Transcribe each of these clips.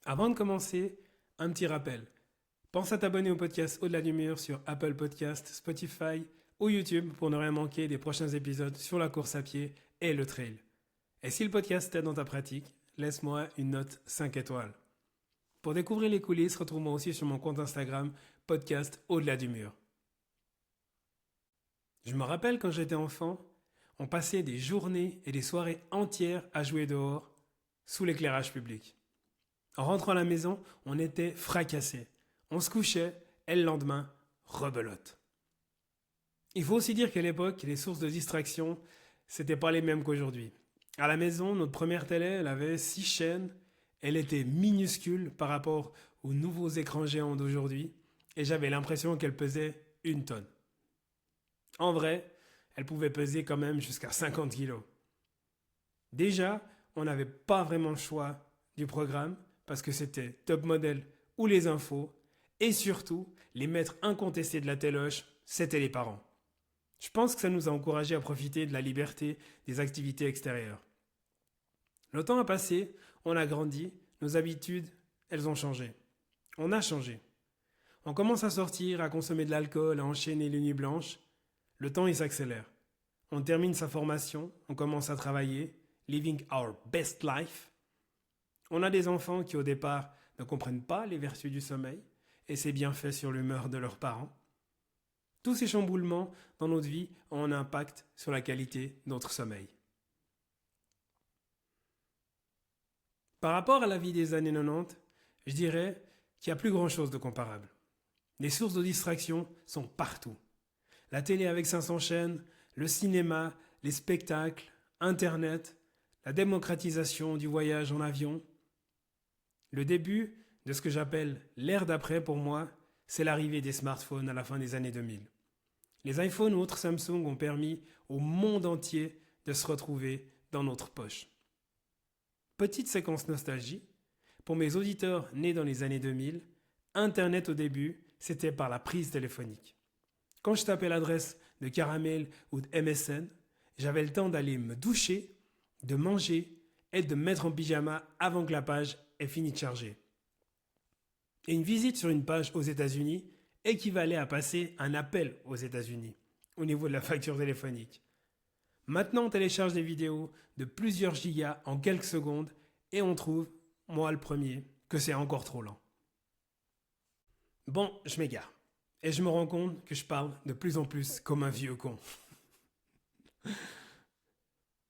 Avant de commencer, un petit rappel. Pense à t'abonner au podcast Au-delà du mur sur Apple Podcasts, Spotify ou YouTube pour ne rien manquer des prochains épisodes sur la course à pied et le trail. Et si le podcast t'aide dans ta pratique, laisse-moi une note 5 étoiles. Pour découvrir les coulisses, retrouve-moi aussi sur mon compte Instagram, podcast Au-delà du mur. Je me rappelle quand j'étais enfant, on passait des journées et des soirées entières à jouer dehors, sous l'éclairage public. En rentrant à la maison, on était fracassés. On se couchait et le lendemain, rebelote. Il faut aussi dire qu'à l'époque, les sources de distraction, c'était pas les mêmes qu'aujourd'hui. À la maison, notre première télé, elle avait 6 chaînes. Elle était minuscule par rapport aux nouveaux écrans géants d'aujourd'hui. Et j'avais l'impression qu'elle pesait 1 tonne. En vrai, elle pouvait peser quand même jusqu'à 50 kilos. Déjà, on n'avait pas vraiment le choix du programme parce que c'était Top Model ou les infos. Et surtout, les maîtres incontestés de la téloche, c'était les parents. Je pense que ça nous a encouragés à profiter de la liberté des activités extérieures. Le temps a passé, on a grandi, nos habitudes, elles ont changé. On a changé. On commence à sortir, à consommer de l'alcool, à enchaîner les nuits blanches. Le temps, il s'accélère. On termine sa formation, on commence à travailler, living our best life. On a des enfants qui au départ ne comprennent pas les vertus du sommeil et ses bienfaits sur l'humeur de leurs parents. Tous ces chamboulements dans notre vie ont un impact sur la qualité de notre sommeil. Par rapport à la vie des années 90, je dirais qu'il n'y a plus grand-chose de comparable. Les sources de distraction sont partout. La télé avec 500 chaînes, le cinéma, les spectacles, Internet, la démocratisation du voyage en avion. Le début de ce que j'appelle l'ère d'après pour moi, c'est l'arrivée des smartphones à la fin des années 2000. Les iPhones ou autres Samsung ont permis au monde entier de se retrouver dans notre poche. Petite séquence nostalgie, pour mes auditeurs nés dans les années 2000, Internet au début, c'était par la prise téléphonique. Quand je tapais l'adresse de Caramel ou de MSN, j'avais le temps d'aller me doucher, de manger et de me mettre en pyjama avant que la page ait fini de charger. Et une visite sur une page aux États-Unis équivalait à passer un appel aux États-Unis au niveau de la facture téléphonique. Maintenant, on télécharge des vidéos de plusieurs gigas en quelques secondes et on trouve, moi le premier, que c'est encore trop lent. Bon, je m'égare. Et je me rends compte que je parle de plus en plus comme un vieux con.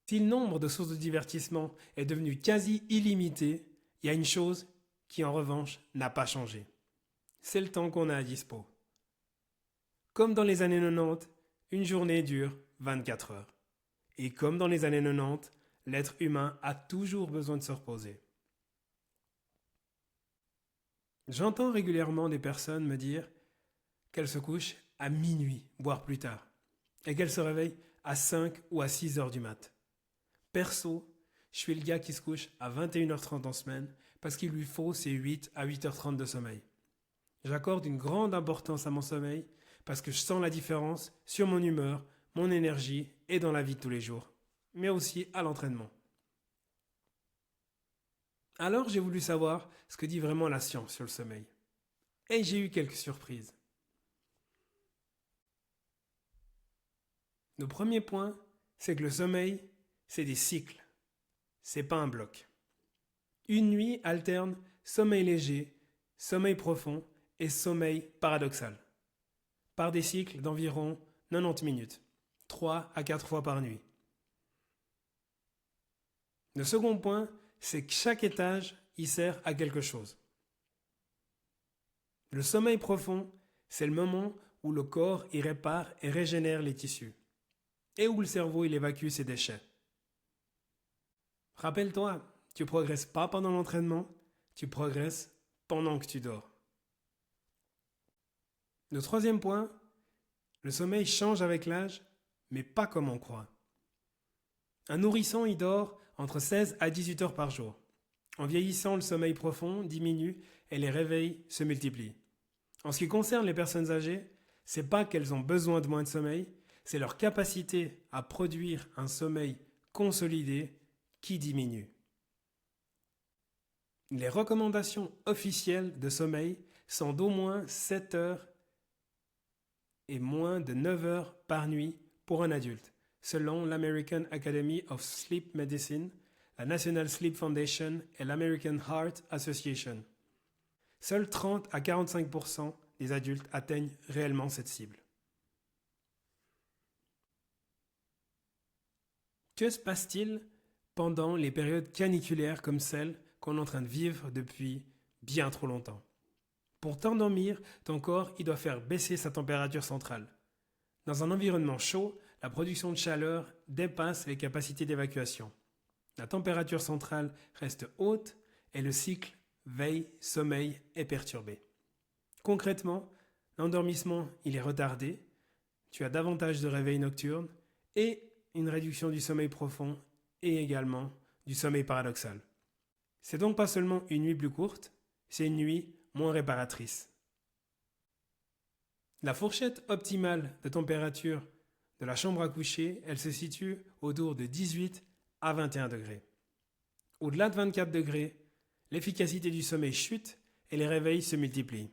Si le nombre de sources de divertissement est devenu quasi illimité, il y a une chose qui en revanche n'a pas changé. C'est le temps qu'on a à dispo. Comme dans les années 90, une journée dure 24 heures. Et comme dans les années 90, l'être humain a toujours besoin de se reposer. J'entends régulièrement des personnes me dire qu'elles se couchent à minuit, voire plus tard, et qu'elles se réveillent à 5 ou à 6 heures du mat. Perso, je suis le gars qui se couche à 21h30 en semaine parce qu'il lui faut ses 8 à 8h30 de sommeil. J'accorde une grande importance à mon sommeil parce que je sens la différence sur mon humeur, mon énergie et dans la vie de tous les jours, mais aussi à l'entraînement. Alors j'ai voulu savoir ce que dit vraiment la science sur le sommeil. Et j'ai eu quelques surprises. Le premier point, c'est que le sommeil, c'est des cycles. C'est pas un bloc. Une nuit alterne sommeil léger, sommeil profond et sommeil paradoxal. Par des cycles d'environ 90 minutes, 3 à 4 fois par nuit. Le second point, c'est que chaque étage y sert à quelque chose. Le sommeil profond, c'est le moment où le corps y répare et régénère les tissus, et où le cerveau il évacue ses déchets. Rappelle-toi, tu progresses pas pendant l'entraînement, tu progresses pendant que tu dors. Le troisième point, le sommeil change avec l'âge, mais pas comme on croit. Un nourrisson y dort entre 16 à 18 heures par jour. En vieillissant, le sommeil profond diminue et les réveils se multiplient. En ce qui concerne les personnes âgées, c'est pas qu'elles ont besoin de moins de sommeil, c'est leur capacité à produire un sommeil consolidé qui diminue. Les recommandations officielles de sommeil sont d'au moins 7 heures et moins de 9 heures par nuit pour un adulte, selon l'American Academy of Sleep Medicine, la National Sleep Foundation et l'American Heart Association. Seuls 30 à 45% des adultes atteignent réellement cette cible. Que se passe-t-il pendant les périodes caniculaires comme celle qu'on est en train de vivre depuis bien trop longtemps? Pour t'endormir, ton corps il doit faire baisser sa température centrale. Dans un environnement chaud, la production de chaleur dépasse les capacités d'évacuation. La température centrale reste haute et le cycle veille-sommeil est perturbé. Concrètement, l'endormissement il est retardé, tu as davantage de réveils nocturnes et une réduction du sommeil profond et également du sommeil paradoxal. C'est donc pas seulement une nuit plus courte, c'est une nuit moins réparatrice. La fourchette optimale de température de la chambre à coucher, elle se situe autour de 18 à 21 degrés. Au-delà de 24 degrés, l'efficacité du sommeil chute et les réveils se multiplient.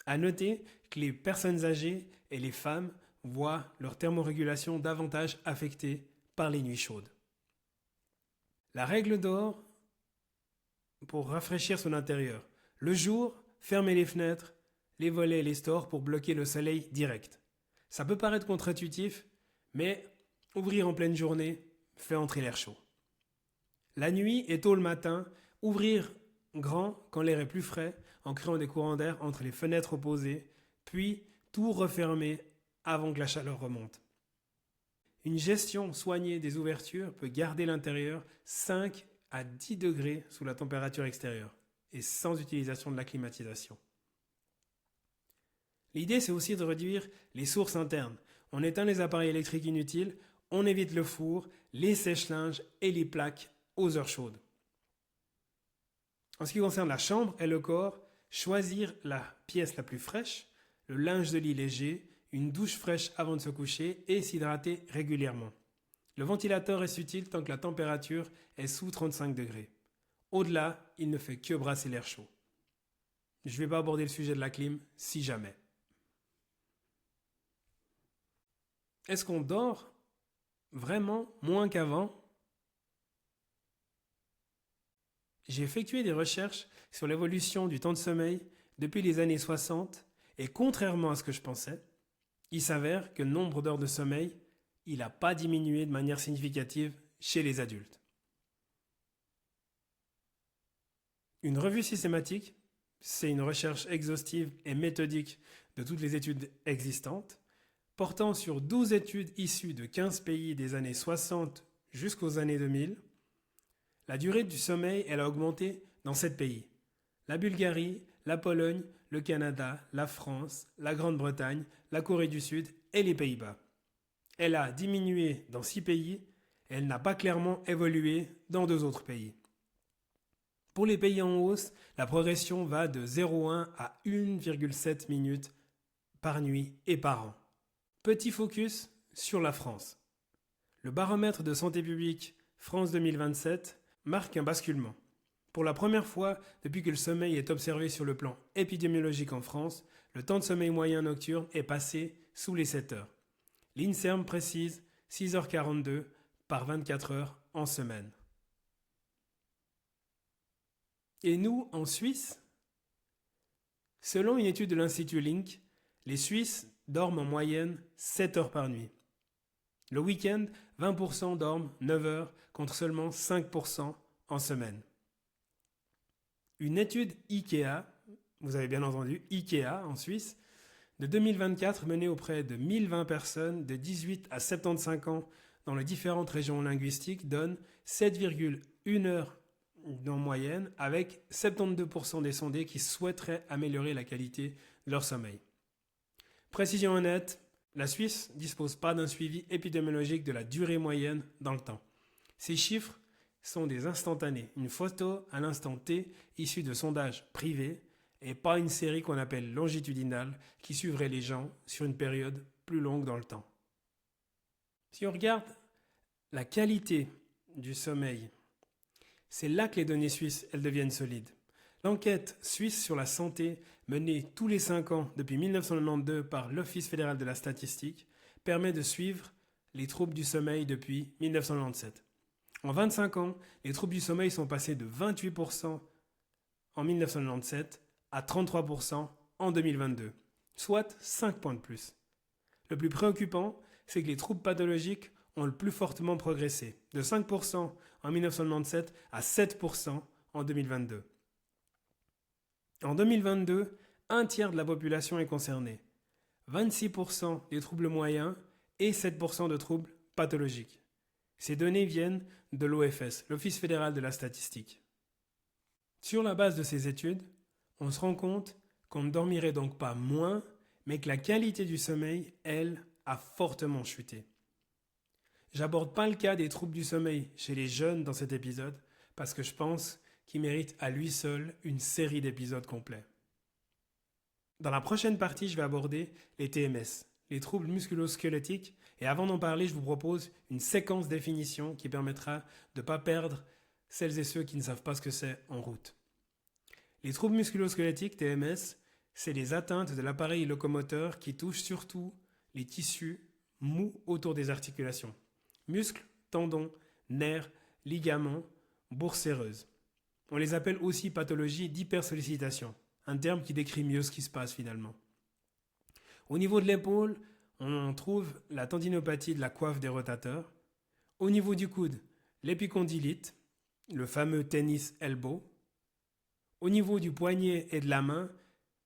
À noter que les personnes âgées et les femmes voient leur thermorégulation davantage affectée par les nuits chaudes. La règle d'or pour rafraîchir son intérieur. Le jour, fermez les fenêtres, les volets et les stores pour bloquer le soleil direct. Ça peut paraître contre-intuitif, mais ouvrir en pleine journée fait entrer l'air chaud. La nuit et tôt le matin, ouvrir grand quand l'air est plus frais en créant des courants d'air entre les fenêtres opposées, puis tout refermer avant que la chaleur remonte. Une gestion soignée des ouvertures peut garder l'intérieur 5 à 10 degrés sous la température extérieure et sans utilisation de la climatisation. L'idée, c'est aussi de réduire les sources internes. On éteint les appareils électriques inutiles, on évite le four, les sèche-linges et les plaques aux heures chaudes. En ce qui concerne la chambre et le corps, choisir la pièce la plus fraîche, le linge de lit léger, une douche fraîche avant de se coucher et s'hydrater régulièrement. Le ventilateur est utile tant que la température est sous 35 degrés. Au-delà, il ne fait que brasser l'air chaud. Je ne vais pas aborder le sujet de la clim, si jamais. Est-ce qu'on dort vraiment moins qu'avant? J'ai effectué des recherches sur l'évolution du temps de sommeil depuis les années 60 et contrairement à ce que je pensais, il s'avère que le nombre d'heures de sommeil, il n'a pas diminué de manière significative chez les adultes. Une revue systématique, c'est une recherche exhaustive et méthodique de toutes les études existantes, portant sur 12 études issues de 15 pays des années 60 jusqu'aux années 2000. La durée du sommeil, elle a augmenté dans 7 pays. La Bulgarie, la Pologne, le Canada, la France, la Grande-Bretagne, la Corée du Sud et les Pays-Bas. Elle a diminué dans 6 pays et elle n'a pas clairement évolué dans 2 autres pays. Pour les pays en hausse, la progression va de 0,1 à 1,7 minutes par nuit et par an. Petit focus sur la France. Le baromètre de santé publique France 2027 marque un basculement. Pour la première fois depuis que le sommeil est observé sur le plan épidémiologique en France, le temps de sommeil moyen nocturne est passé sous les 7 heures. L'INSERM précise 6h42 par 24 heures en semaine. Et nous, en Suisse, selon une étude de l'Institut Link, les Suisses dorment en moyenne 7 heures par nuit. Le week-end, 20% dorment 9 heures contre seulement 5% en semaine. Une étude IKEA, vous avez bien entendu IKEA en Suisse, de 2024 menée auprès de 1020 personnes de 18 à 75 ans dans les différentes régions linguistiques donne 7,1 heures en moyenne avec 72% des sondés qui souhaiteraient améliorer la qualité de leur sommeil. Précision honnête, la Suisse ne dispose pas d'un suivi épidémiologique de la durée moyenne dans le temps. Ces chiffres sont des instantanés, une photo à l'instant T issue de sondages privés et pas une série qu'on appelle longitudinale qui suivrait les gens sur une période plus longue dans le temps. Si on regarde la qualité du sommeil, C'est là que les données suisses, elles deviennent solides. L'enquête suisse sur la santé, menée tous les 5 ans depuis 1992 par l'Office fédéral de la statistique, permet de suivre les troubles du sommeil depuis 1997. En 25 ans, les troubles du sommeil sont passés de 28% en 1997 à 33% en 2022, soit 5 points de plus. Le plus préoccupant, c'est que les troubles pathologiques ont le plus fortement progressé, de 5% en 1997 à 7% en 2022. En 2022, un tiers de la population est concernée, 26% des troubles moyens et 7% de troubles pathologiques. Ces données viennent de l'OFS, l'Office fédéral de la statistique. Sur la base de ces études, on se rend compte qu'on ne dormirait donc pas moins, mais que la qualité du sommeil, elle, a fortement chuté. J'aborde pas le cas des troubles du sommeil chez les jeunes dans cet épisode, parce que je pense qu'il mérite à lui seul une série d'épisodes complets. Dans la prochaine partie, je vais aborder les TMS, les troubles musculo-squelettiques, et avant d'en parler, je vous propose une séquence définition qui permettra de ne pas perdre celles et ceux qui ne savent pas ce que c'est en route. Les troubles musculo-squelettiques, TMS, c'est les atteintes de l'appareil locomoteur qui touchent surtout les tissus mous autour des articulations. Muscles, tendons, nerfs, ligaments, bourses séreuses. On les appelle aussi pathologies d'hypersollicitation, un terme qui décrit mieux ce qui se passe finalement. Au niveau de l'épaule, on trouve la tendinopathie de la coiffe des rotateurs. Au niveau du coude, l'épicondylite, le fameux tennis elbow. Au niveau du poignet et de la main,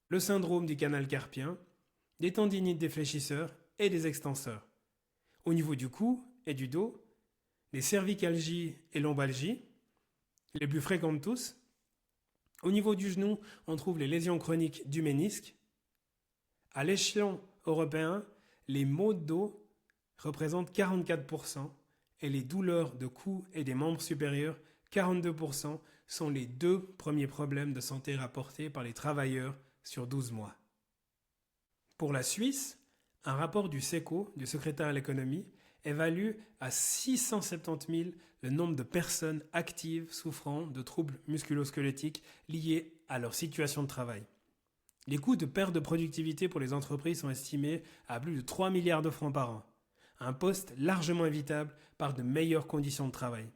le syndrome du canal carpien, des tendinites des fléchisseurs et des extenseurs. Au niveau du cou et du dos, les cervicalgies et lombalgies, les plus fréquentes de tous. Au niveau du genou, on trouve les lésions chroniques du ménisque. À l'échelon européen, les maux de dos représentent 44% et les douleurs de cou et des membres supérieurs, 42%, sont les 2 premiers problèmes de santé rapportés par les travailleurs sur 12 mois. Pour la Suisse, un rapport du SECO, du secrétaire à l'économie, évalue à 670 000 le nombre de personnes actives souffrant de troubles musculo-squelettiques liés à leur situation de travail. Les coûts de perte de productivité pour les entreprises sont estimés à plus de 3 milliards de francs par an, un poste largement évitable par de meilleures conditions de travail.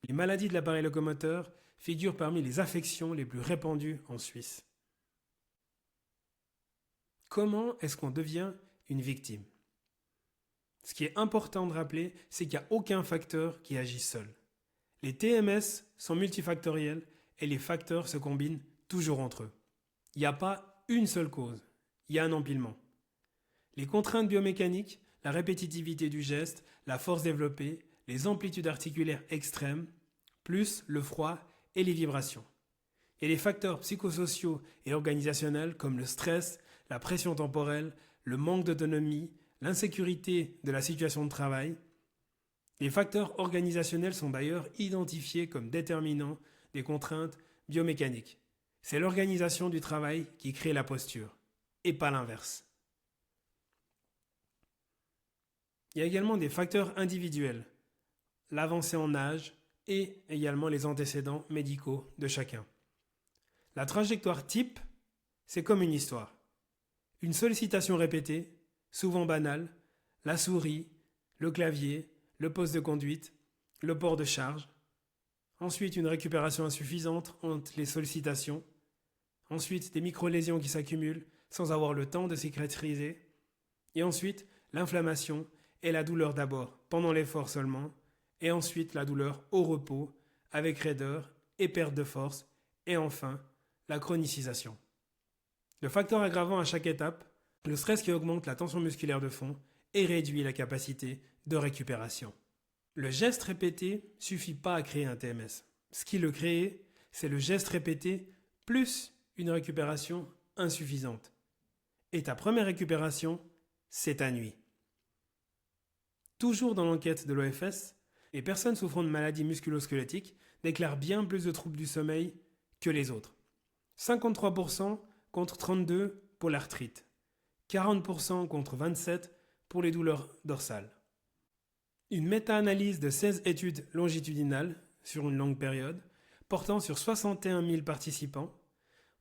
Les maladies de l'appareil locomoteur figurent parmi les affections les plus répandues en Suisse. Comment est-ce qu'on devient une victime ? Ce qui est important de rappeler, c'est qu'il n'y a aucun facteur qui agit seul. Les TMS sont multifactoriels et les facteurs se combinent toujours entre eux. Il n'y a pas une seule cause, il y a un empilement. Les contraintes biomécaniques, la répétitivité du geste, la force développée, les amplitudes articulaires extrêmes, plus le froid et les vibrations. Et les facteurs psychosociaux et organisationnels comme le stress, la pression temporelle, le manque d'autonomie, l'insécurité de la situation de travail. Les facteurs organisationnels sont d'ailleurs identifiés comme déterminants des contraintes biomécaniques. C'est l'organisation du travail qui crée la posture, et pas l'inverse. Il y a également des facteurs individuels, l'avancée en âge et également les antécédents médicaux de chacun. La trajectoire type, c'est comme une histoire. Une sollicitation répétée, souvent banale, la souris, le clavier, le poste de conduite, le port de charge. Ensuite, une récupération insuffisante entre les sollicitations. Ensuite, des micro-lésions qui s'accumulent sans avoir le temps de cicatriser. Et ensuite, l'inflammation et la douleur d'abord, pendant l'effort seulement. Et ensuite, la douleur au repos, avec raideur et perte de force. Et enfin, la chronicisation. Le facteur aggravant à chaque étape, le stress qui augmente la tension musculaire de fond et réduit la capacité de récupération. Le geste répété ne suffit pas à créer un TMS. Ce qui le crée, c'est le geste répété plus une récupération insuffisante. Et ta première récupération, c'est ta nuit. Toujours dans l'enquête de l'OFS, les personnes souffrant de maladies musculo-squelettiques déclarent bien plus de troubles du sommeil que les autres. 53% contre 32% pour l'arthrite, 40% contre 27% pour les douleurs dorsales. Une méta-analyse de 16 études longitudinales sur une longue période, portant sur 61 000 participants,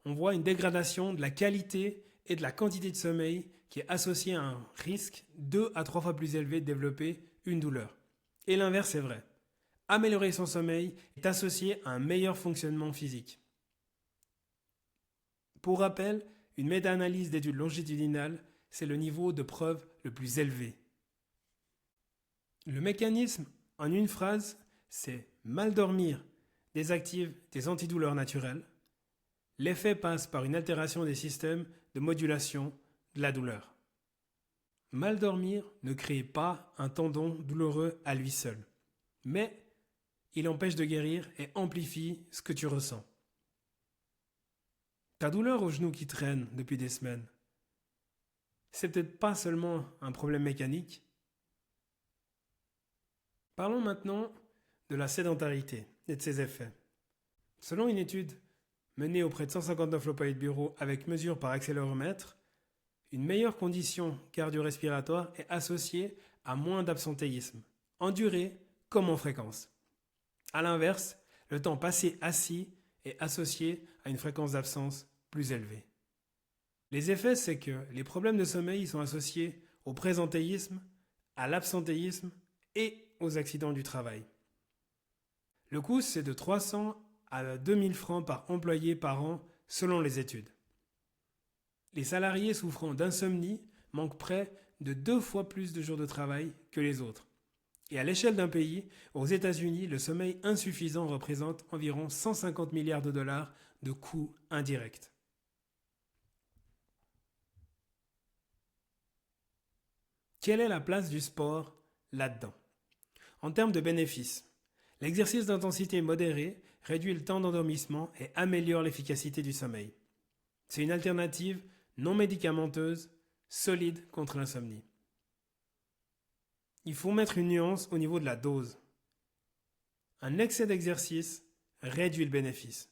on voit une dégradation de la qualité et de la quantité de sommeil qui est associée à un risque 2 à 3 fois plus élevé de développer une douleur. Et l'inverse est vrai. Améliorer son sommeil est associé à un meilleur fonctionnement physique. Pour rappel, une méta-analyse d'études longitudinales, c'est le niveau de preuve le plus élevé. Le mécanisme, en une phrase, c'est mal dormir désactive des antidouleurs naturelles. L'effet passe par une altération des systèmes de modulation de la douleur. Mal dormir ne crée pas un tendon douloureux à lui seul, mais il empêche de guérir et amplifie ce que tu ressens. Ta douleur au genou qui traîne depuis des semaines, c'est peut-être pas seulement un problème mécanique. Parlons maintenant de la sédentarité et de ses effets. Selon une étude menée auprès de 159 employés de bureau avec mesure par accéléromètre, une meilleure condition cardio-respiratoire est associée à moins d'absentéisme, en durée comme en fréquence. A l'inverse, le temps passé assis est associé à une fréquence d'absence plus élevée. Les effets, c'est que les problèmes de sommeil sont associés au présentéisme, à l'absentéisme et aux accidents du travail. Le coût, c'est de 300 à 2000 francs par employé par an selon les études. Les salariés souffrant d'insomnie manquent près de 2 fois plus de jours de travail que les autres. Et à l'échelle d'un pays, aux États-Unis, le sommeil insuffisant représente environ 150 milliards de dollars de coûts indirects. Quelle est la place du sport là-dedans? En termes de bénéfices, l'exercice d'intensité modérée réduit le temps d'endormissement et améliore l'efficacité du sommeil. C'est une alternative non médicamenteuse, solide contre l'insomnie. Il faut mettre une nuance au niveau de la dose. Un excès d'exercice réduit le bénéfice.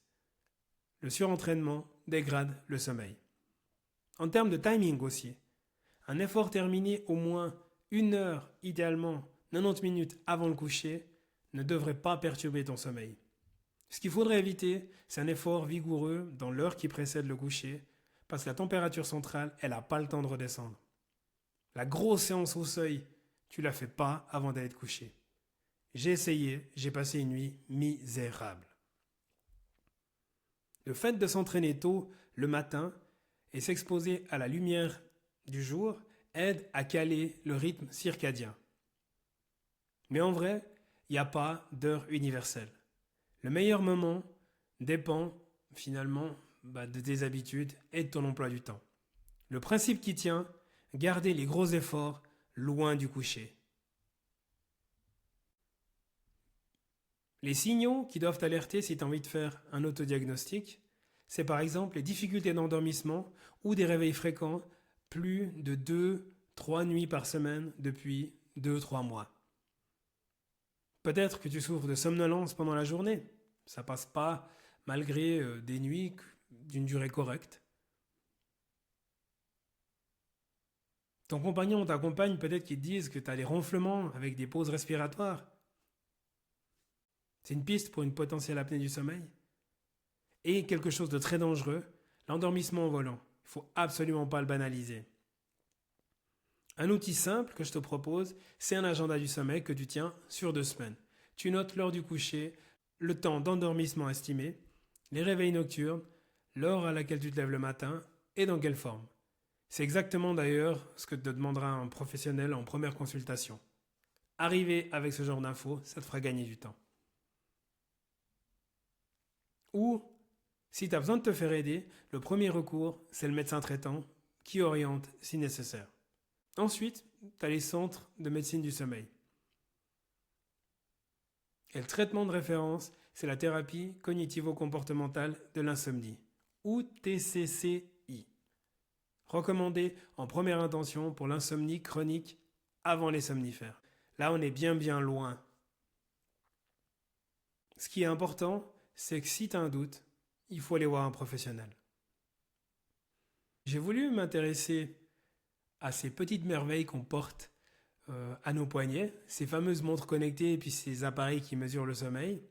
Le surentraînement dégrade le sommeil. En termes de timing aussi, un effort terminé au moins 1 heure, idéalement 90 minutes avant le coucher, ne devrait pas perturber ton sommeil. Ce qu'il faudrait éviter, c'est un effort vigoureux dans l'heure qui précède le coucher, parce que la température centrale, elle n'a pas le temps de redescendre. La grosse séance au seuil, tu ne la fais pas avant d'aller te coucher. J'ai essayé, j'ai passé une nuit misérable. Le fait de s'entraîner tôt le matin et s'exposer à la lumière du jour aide à caler le rythme circadien. Mais en vrai, il n'y a pas d'heure universelle. Le meilleur moment dépend finalement de tes habitudes et de ton emploi du temps. Le principe qui tient, garder les gros efforts loin du coucher. Les signaux qui doivent t'alerter si tu as envie de faire un autodiagnostic, c'est par exemple les difficultés d'endormissement ou des réveils fréquents, plus de 2-3 nuits par semaine depuis 2-3 mois. Peut-être que tu souffres de somnolence pendant la journée. Ça passe pas malgré des nuits d'une durée correcte. Ton compagnon ou ta compagne peut-être qu'ils te disent que tu as des ronflements avec des pauses respiratoires. C'est une piste pour une potentielle apnée du sommeil. Et quelque chose de très dangereux, l'endormissement au volant. Il ne faut absolument pas le banaliser. Un outil simple que je te propose, c'est un agenda du sommeil que tu tiens sur 2 semaines. Tu notes l'heure du coucher, le temps d'endormissement estimé, les réveils nocturnes, l'heure à laquelle tu te lèves le matin et dans quelle forme. C'est exactement d'ailleurs ce que te demandera un professionnel en première consultation. Arriver avec ce genre d'infos, ça te fera gagner du temps. Ou, si tu as besoin de te faire aider, le premier recours, c'est le médecin traitant qui oriente si nécessaire. Ensuite, tu as les centres de médecine du sommeil. Et le traitement de référence, c'est la thérapie cognitivo-comportementale de l'insomnie, ou TCCI. Recommandée en première intention pour l'insomnie chronique avant les somnifères. Là, on est bien loin. Ce qui est important, c'est que si tu as un doute, il faut aller voir un professionnel. J'ai voulu m'intéresser à ces petites merveilles qu'on porte à nos poignets, ces fameuses montres connectées et puis ces appareils qui mesurent le sommeil.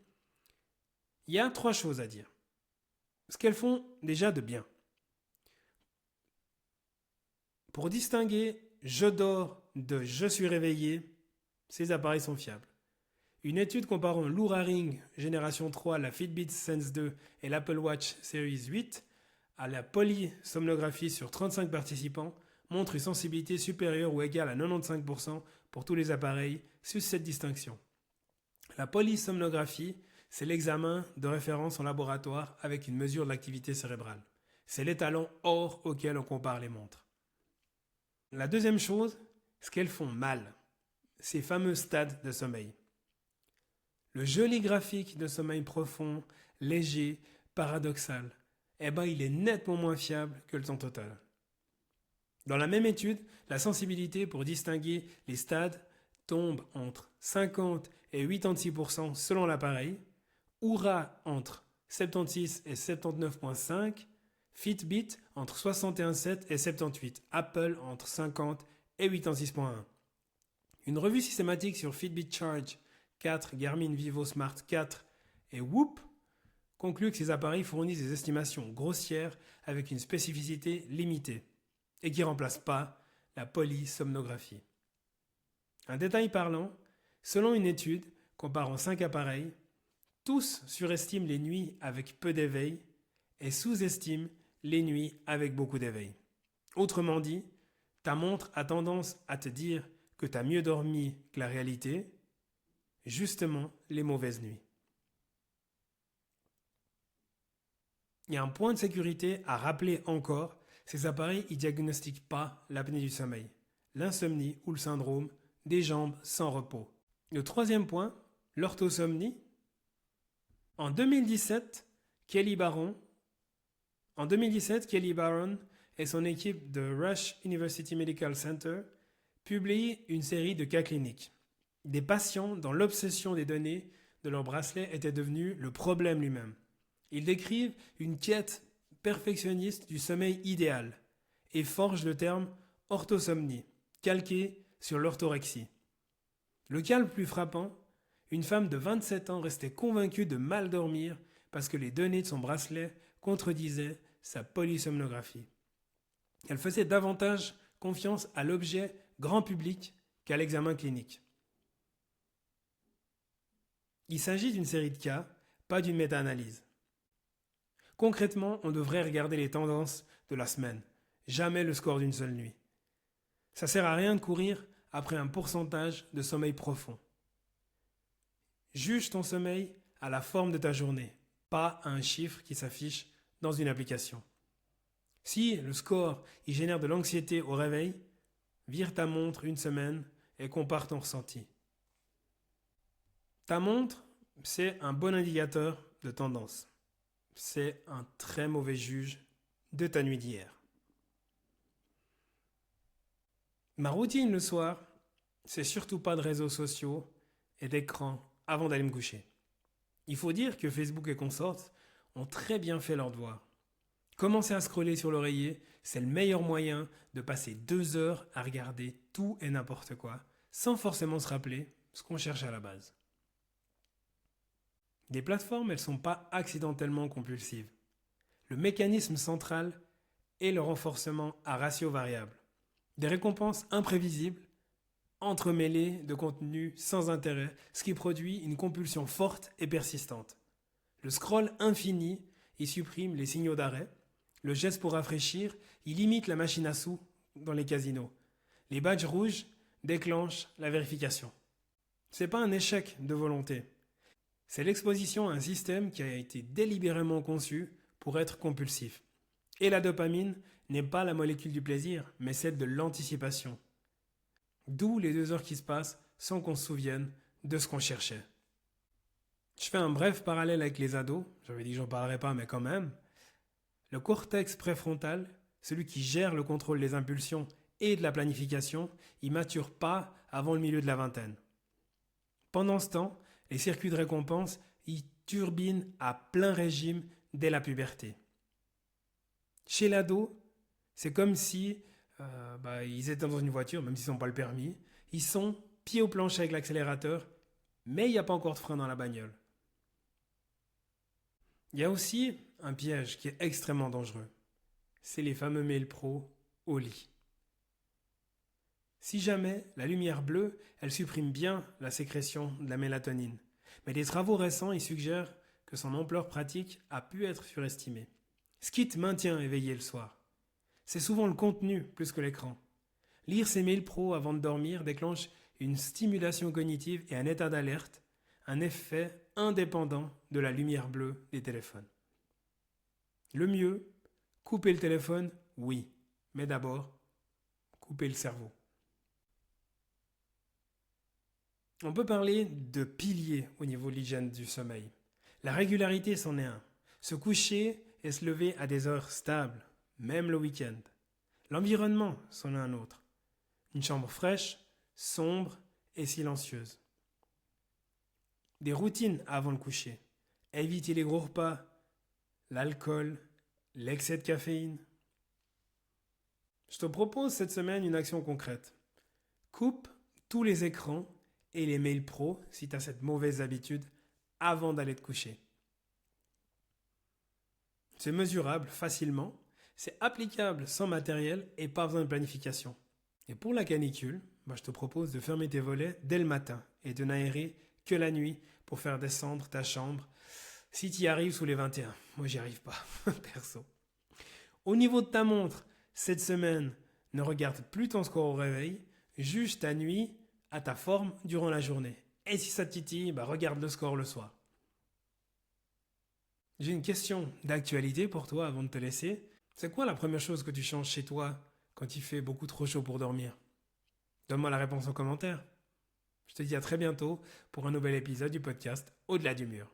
Il y a 3 choses à dire. Ce qu'elles font déjà de bien. Pour distinguer je dors de je suis réveillé, ces appareils sont fiables. Une étude comparant l'Oura Ring génération 3, la Fitbit Sense 2 et l'Apple Watch Series 8 à la polysomnographie sur 35 participants montre une sensibilité supérieure ou égale à 95% pour tous les appareils sur cette distinction. La polysomnographie, c'est l'examen de référence en laboratoire avec une mesure de l'activité cérébrale. C'est l'étalon or auquel on compare les montres. La deuxième chose, ce qu'elles font mal, ces fameux stades de sommeil. Le joli graphique de sommeil profond, léger, paradoxal, il est nettement moins fiable que le temps total. Dans la même étude, la sensibilité pour distinguer les stades tombe entre 50 et 86% selon l'appareil, Oura entre 76 et 79,5%, Fitbit entre 61,7 et 78, Apple entre 50 et 86,1. Une revue systématique sur Fitbit Charge 4, Garmin Vivo Smart 4 et Whoop conclut que ces appareils fournissent des estimations grossières avec une spécificité limitée et qui ne remplacent pas la polysomnographie. Un détail parlant, selon une étude comparant 5 appareils, tous surestiment les nuits avec peu d'éveil et sous-estiment les nuits avec beaucoup d'éveil. Autrement dit, ta montre a tendance à te dire que tu as mieux dormi que la réalité, justement les mauvaises nuits. Il y a un point de sécurité à rappeler encore, ces appareils ne diagnostiquent pas l'apnée du sommeil, l'insomnie ou le syndrome des jambes sans repos. Le troisième point, l'orthosomnie. En 2017, Kelly Barron et son équipe de Rush University Medical Center publient une série de cas cliniques. Des patients dont l'obsession des données de leur bracelet était devenue le problème lui-même. Ils décrivent une quête perfectionniste du sommeil idéal et forgent le terme orthosomnie, calqué sur l'orthorexie. Le cas le plus frappant, une femme de 27 ans restait convaincue de mal dormir parce que les données de son bracelet contredisaient sa polysomnographie. Elle faisait davantage confiance à l'objet grand public qu'à l'examen clinique. Il s'agit d'une série de cas, pas d'une méta-analyse. Concrètement, on devrait regarder les tendances de la semaine, jamais le score d'une seule nuit. Ça sert à rien de courir après un pourcentage de sommeil profond. Juge ton sommeil à la forme de ta journée, pas à un chiffre qui s'affiche dans une application. Si le score y génère de l'anxiété au réveil, vire ta montre une semaine et compare ton ressenti. Ta montre, c'est un bon indicateur de tendance. C'est un très mauvais juge de ta nuit d'hier. Ma routine le soir, c'est surtout pas de réseaux sociaux et d'écran avant d'aller me coucher. Il faut dire que Facebook et consorts ont très bien fait leur devoir. Commencer à scroller sur l'oreiller, c'est le meilleur moyen de passer 2 heures à regarder tout et n'importe quoi, sans forcément se rappeler ce qu'on cherche à la base. Les plateformes, elles ne sont pas accidentellement compulsives. Le mécanisme central est le renforcement à ratio variable. Des récompenses imprévisibles, entremêlées de contenus sans intérêt, ce qui produit une compulsion forte et persistante. Le scroll infini, il supprime les signaux d'arrêt. Le geste pour rafraîchir, il limite la machine à sous dans les casinos. Les badges rouges déclenchent la vérification. Ce n'est pas un échec de volonté. C'est l'exposition à un système qui a été délibérément conçu pour être compulsif. Et la dopamine n'est pas la molécule du plaisir, mais celle de l'anticipation. D'où les 2 heures qui se passent sans qu'on se souvienne de ce qu'on cherchait. Je fais un bref parallèle avec les ados, j'avais dit que j'en parlerais pas, mais quand même. Le cortex préfrontal, celui qui gère le contrôle des impulsions et de la planification, il mature pas avant le milieu de la vingtaine. Pendant ce temps, les circuits de récompense, ils turbinent à plein régime dès la puberté. Chez l'ado, c'est comme si ils étaient dans une voiture, même s'ils n'ont pas le permis. Ils sont pieds au plancher avec l'accélérateur, mais il n'y a pas encore de frein dans la bagnole. Il y a aussi un piège qui est extrêmement dangereux. C'est les fameux mails pro au lit. Si jamais la lumière bleue, elle supprime bien la sécrétion de la mélatonine. Mais des travaux récents y suggèrent que son ampleur pratique a pu être surestimée. Ce qui te maintient éveillé le soir, c'est souvent le contenu plus que l'écran. Lire ses mails pro avant de dormir déclenche une stimulation cognitive et un état d'alerte, un effet indépendant de la lumière bleue des téléphones. Le mieux, couper le téléphone, oui, mais d'abord, couper le cerveau. On peut parler de piliers au niveau de l'hygiène du sommeil. La régularité c'en est un. Se coucher et se lever à des heures stables, même le week-end. L'environnement c'en est un autre. Une chambre fraîche, sombre et silencieuse. Des routines avant le coucher. Éviter les gros repas, l'alcool, l'excès de caféine. Je te propose cette semaine une action concrète. Coupe tous les écrans et les mails pro, si tu as cette mauvaise habitude, avant d'aller te coucher. C'est mesurable facilement, c'est applicable sans matériel et pas besoin de planification. Et pour la canicule, je te propose de fermer tes volets dès le matin et de n'aérer que la nuit pour faire descendre ta chambre si tu y arrives sous les 21. Moi, j'y arrive pas, perso. Au niveau de ta montre, cette semaine, ne regarde plus ton score au réveil, juge ta nuit à ta forme durant la journée. Et si ça te titille, regarde le score le soir. J'ai une question d'actualité pour toi avant de te laisser. C'est quoi la première chose que tu changes chez toi quand il fait beaucoup trop chaud pour dormir? Donne-moi la réponse en commentaire. Je te dis à très bientôt pour un nouvel épisode du podcast Au-delà du mur.